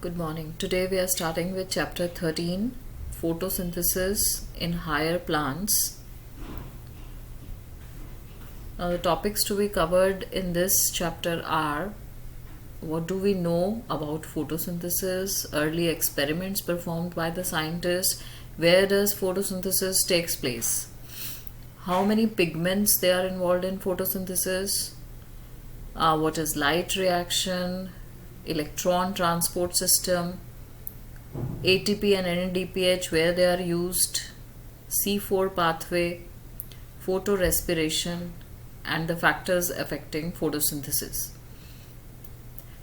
Good morning. Today we are starting with chapter 13, photosynthesis in higher plants. Now the topics to be covered in this chapter are: what do we know about photosynthesis, early experiments performed by the scientists, where does photosynthesis takes place, how many pigments they are involved in photosynthesis, what is light reaction, electron transport system, ATP and NADPH, where they are used, C4 pathway, photorespiration, and the factors affecting photosynthesis.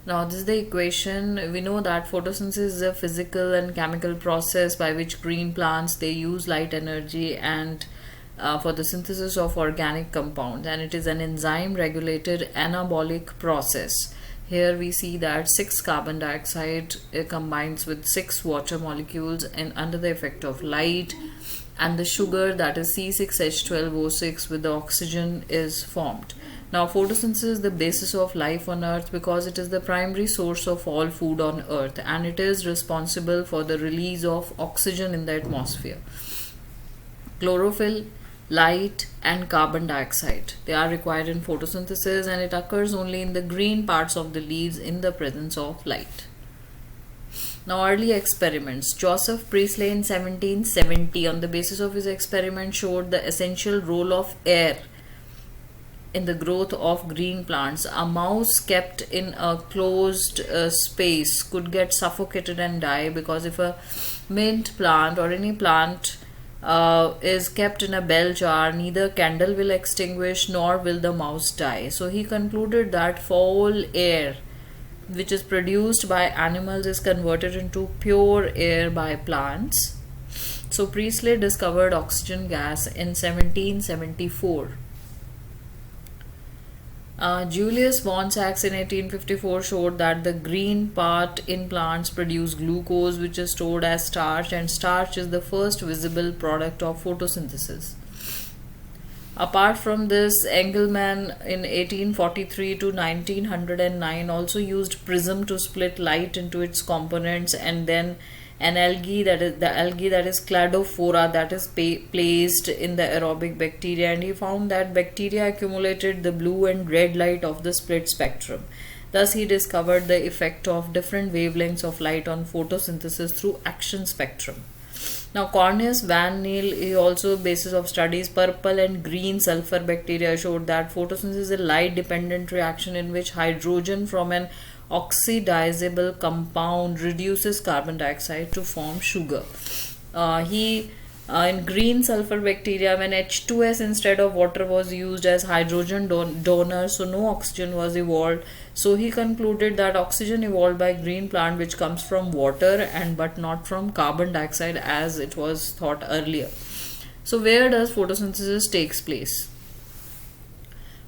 Now this is the equation. We know that photosynthesis is a physical and chemical process by which green plants they use light energy and for the synthesis of organic compounds, and it is an enzyme regulated anabolic process. Here we see that 6 carbon dioxide combines with 6 water molecules and under the effect of light, and the sugar, that is C6H12O6 with the oxygen, is formed. Now photosynthesis is the basis of life on earth because it is the primary source of all food on earth, and it is responsible for the release of oxygen in the atmosphere. Chlorophyll, light, and carbon dioxide, they are required in photosynthesis, and it occurs only in the green parts of the leaves in the presence of light. Now early experiments. Joseph Priestley in 1770 on the basis of his experiment showed the essential role of air in the growth of green plants. A mouse kept in a closed space could get suffocated and die, because if a mint plant or any plant is kept in a bell jar, neither candle will extinguish nor will the mouse die. So he concluded that foul air which is produced by animals is converted into pure air by plants. So Priestley discovered oxygen gas in 1774. Julius von Sachs in 1854 showed that the green part in plants produce glucose, which is stored as starch, and starch is the first visible product of photosynthesis. Apart from this, Engelmann in 1843 to 1909 also used prism to split light into its components, and then an algae, that is cladophora, that is placed in the aerobic bacteria, and he found that bacteria accumulated the blue and red light of the split spectrum. Thus he discovered the effect of different wavelengths of light on photosynthesis through action spectrum. Now Cornelius van Niel, he also basis of studies purple and green sulfur bacteria, showed that photosynthesis is a light dependent reaction in which hydrogen from an oxidizable compound reduces carbon dioxide to form sugar. In green sulfur bacteria, when H2S instead of water was used as hydrogen donor, so no oxygen was evolved. So he concluded that oxygen evolved by green plant, which comes from water but not from carbon dioxide as it was thought earlier. So where does photosynthesis takes place?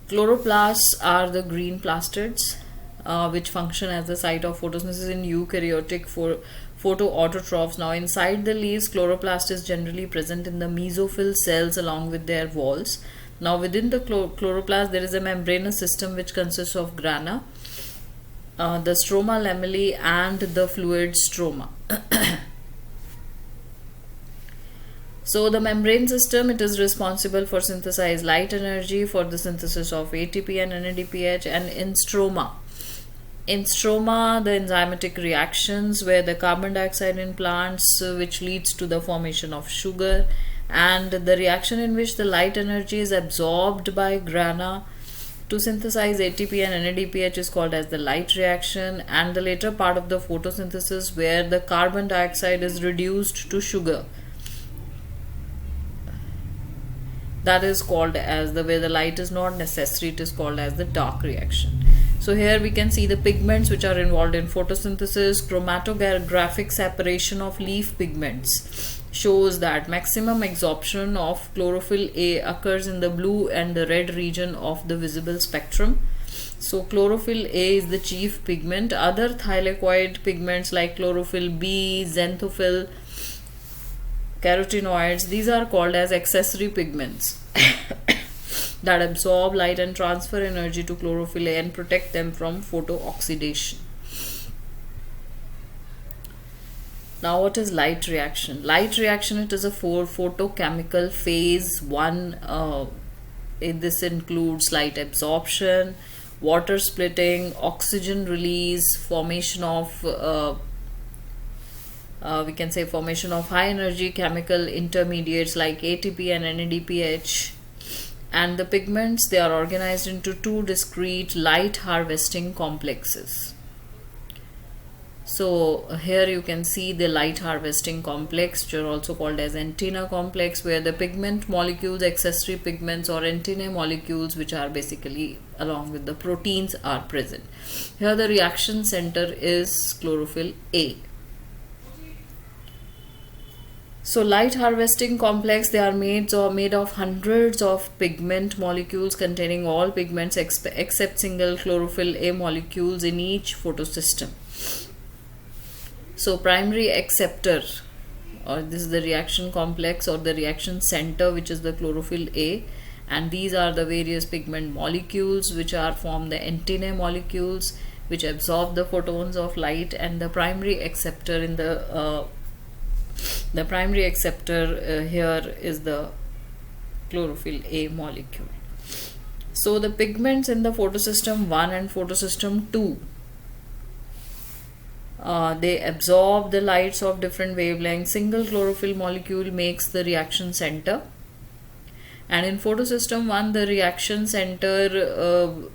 Chloroplasts are the green plastids which function as the site of photosynthesis in eukaryotic photoautotrophs. Now inside the leaves, chloroplast is generally present in the mesophyll cells along with their walls. Now within the chloroplast there is a membranous system which consists of grana, the stroma lamellae, and the fluid stroma. So the membrane system, it is responsible for synthesize light energy for the synthesis of ATP and NADPH, and in stroma, the enzymatic reactions where the carbon dioxide in plants which leads to the formation of sugar, and the reaction in which the light energy is absorbed by grana to synthesize ATP and NADPH is called as the light reaction, and the later part of the photosynthesis where the carbon dioxide is reduced to sugar, that is called as where the light is not necessary, it is called as the dark reaction. So here we can see the pigments which are involved in photosynthesis. Chromatographic separation of leaf pigments shows that maximum absorption of chlorophyll A occurs in the blue and the red region of the visible spectrum. So chlorophyll A is the chief pigment. Other thylakoid pigments like chlorophyll B, xanthophyll, carotenoids, these are called as accessory pigments that absorb light and transfer energy to chlorophyll A and protect them from photooxidation. Now, what is light reaction? Light reaction, it is a photochemical phase one. This includes light absorption, water splitting, oxygen release, formation of we can say formation of high energy chemical intermediates like ATP and NADPH. And the pigments, they are organized into two discrete light harvesting complexes. So here you can see the light harvesting complex, which are also called as antenna complex, where the pigment molecules, accessory pigments or antennae molecules, which are basically along with the proteins, are present. Here the reaction center is chlorophyll A. So light harvesting complex, they are made of hundreds of pigment molecules containing all pigments except single chlorophyll A molecules in each photosystem. So primary acceptor, or this is the reaction complex or the reaction center, which is the chlorophyll A, and these are the various pigment molecules which are from the antennae molecules which absorb the photons of light, and the primary acceptor in the primary acceptor here is the chlorophyll A molecule. So the pigments in the photosystem 1 and photosystem 2, they absorb the lights of different wavelengths. Single chlorophyll molecule makes the reaction center, and in photosystem 1 the reaction center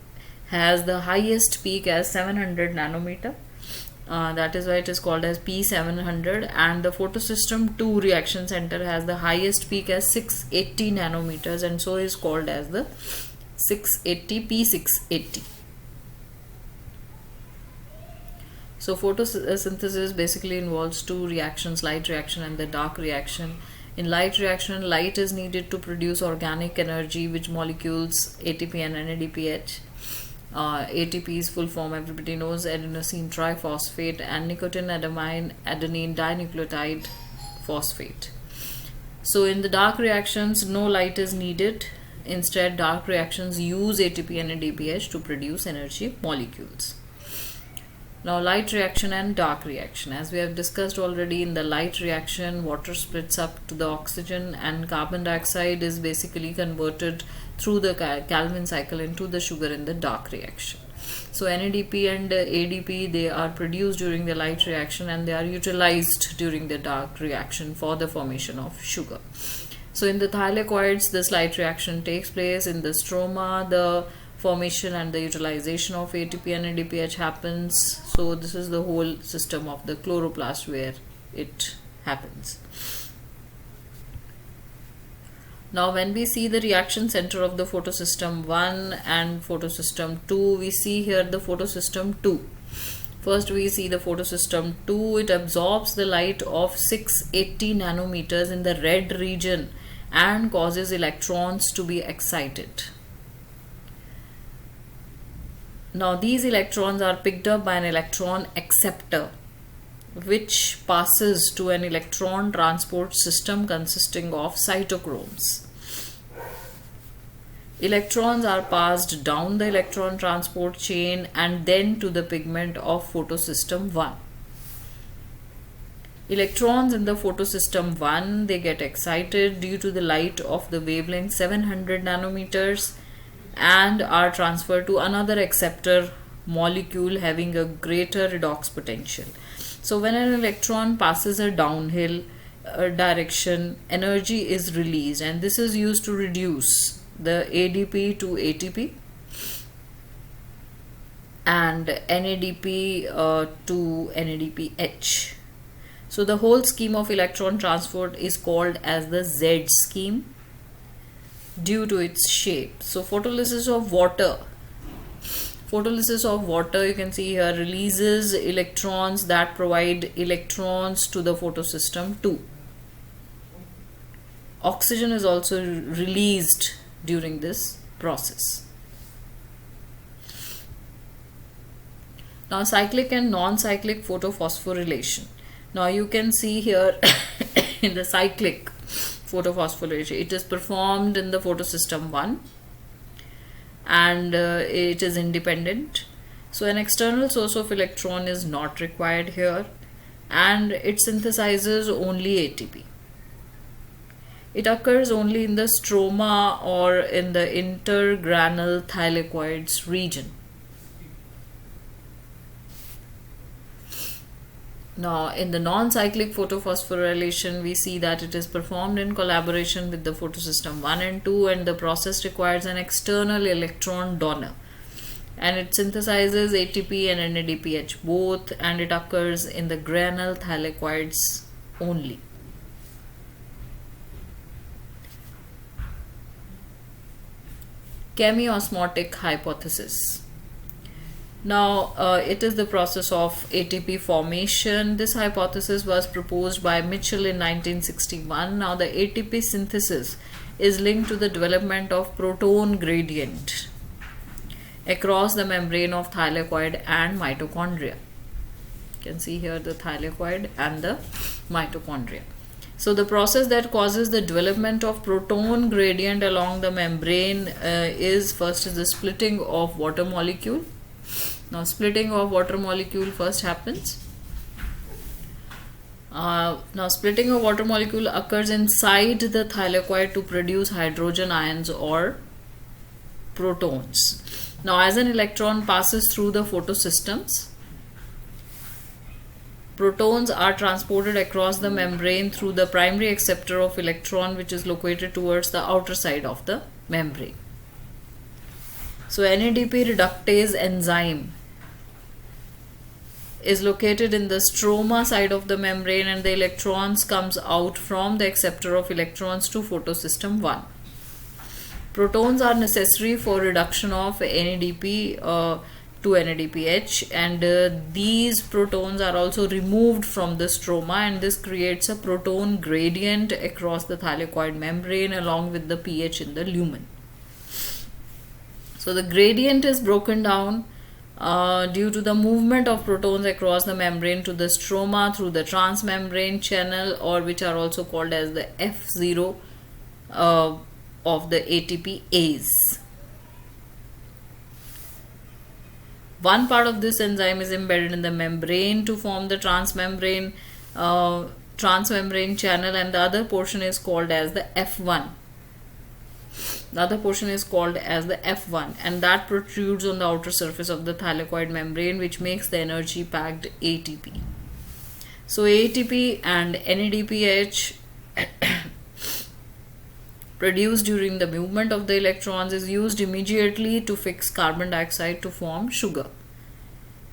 has the highest peak as 700 nanometer. That is why it is called as P700, and the photosystem 2 reaction center has the highest peak as 680 nanometers, and so is called as the 680 P680. So photosynthesis basically involves two reactions, light reaction and the dark reaction. In light reaction, light is needed to produce organic energy, which molecules ATP and NADPH. ATP is full form, everybody knows, adenosine triphosphate, and nicotinamide adenine dinucleotide phosphate. So in the dark reactions, no light is needed. Instead, dark reactions use ATP and NADPH to produce energy molecules. Now, light reaction and dark reaction. As we have discussed already, in the light reaction, water splits up to the oxygen, and carbon dioxide is basically converted through the Calvin cycle into the sugar in the dark reaction. So NADP and ADP, they are produced during the light reaction, and they are utilized during the dark reaction for the formation of sugar. So in the thylakoids, this light reaction takes place. In the stroma, the formation and the utilization of ATP and NADPH happens. So this is the whole system of the chloroplast where it happens. Now when we see the reaction center of the photosystem 1 and photosystem 2, we see here the photosystem 2. First we see the photosystem 2. It absorbs the light of 680 nanometers in the red region and causes electrons to be excited. Now these electrons are picked up by an electron acceptor, which passes to an electron transport system consisting of cytochromes. Electrons are passed down the electron transport chain and then to the pigment of photosystem 1. Electrons in the photosystem 1, they get excited due to the light of the wavelength 700 nanometers and are transferred to another acceptor molecule having a greater redox potential. So when an electron passes a downhill direction, energy is released, and this is used to reduce the ADP to ATP and NADP to NADPH. So the whole scheme of electron transport is called as the Z scheme due to its shape. So photolysis of water, you can see here, releases electrons that provide electrons to the photosystem 2. Oxygen is also released during this process. Now cyclic and non-cyclic photophosphorylation. Now you can see here in the cyclic photophosphorylation, it is performed in the photosystem 1 and it is independent. So an external source of electron is not required here. and it synthesizes only ATP. It occurs only in the stroma or in the intergranule thylakoids region. Now, in the non-cyclic photophosphorylation, we see that it is performed in collaboration with the photosystem 1 and 2, and the process requires an external electron donor. And it synthesizes ATP and NADPH both, and it occurs in the granule thylakoids only. Chemiosmotic hypothesis. Now, it is the process of ATP formation. This hypothesis was proposed by Mitchell in 1961. Now, the ATP synthesis is linked to the development of proton gradient across the membrane of thylakoid and mitochondria. You can see here the thylakoid and the mitochondria. So the process that causes the development of proton gradient along the membrane is the splitting of water molecule. Now, splitting of water molecule first happens. Now, splitting of water molecule occurs inside the thylakoid to produce hydrogen ions or protons. Now, as an electron passes through the photosystems, protons are transported across the membrane through the primary acceptor of electron, which is located towards the outer side of the membrane. So, NADP reductase enzyme is located in the stroma side of the membrane, and the electrons comes out from the acceptor of electrons to photosystem 1. Protons are necessary for reduction of NADP to NADPH, and these protons are also removed from the stroma, and this creates a proton gradient across the thylakoid membrane along with the pH in the lumen. So the gradient is broken down due to the movement of protons across the membrane to the stroma through the transmembrane channel, or which are also called as the F0 of the ATPase. One part of this enzyme is embedded in the membrane to form the transmembrane channel, and the other portion is called as the F1. The other portion is called as the F1, and that protrudes on the outer surface of the thylakoid membrane, which makes the energy packed ATP. So ATP and NADPH produced during the movement of the electrons is used immediately to fix carbon dioxide to form sugar,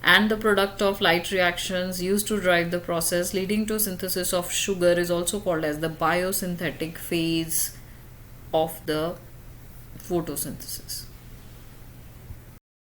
and the product of light reactions used to drive the process leading to synthesis of sugar is also called as the biosynthetic phase of the photosynthesis.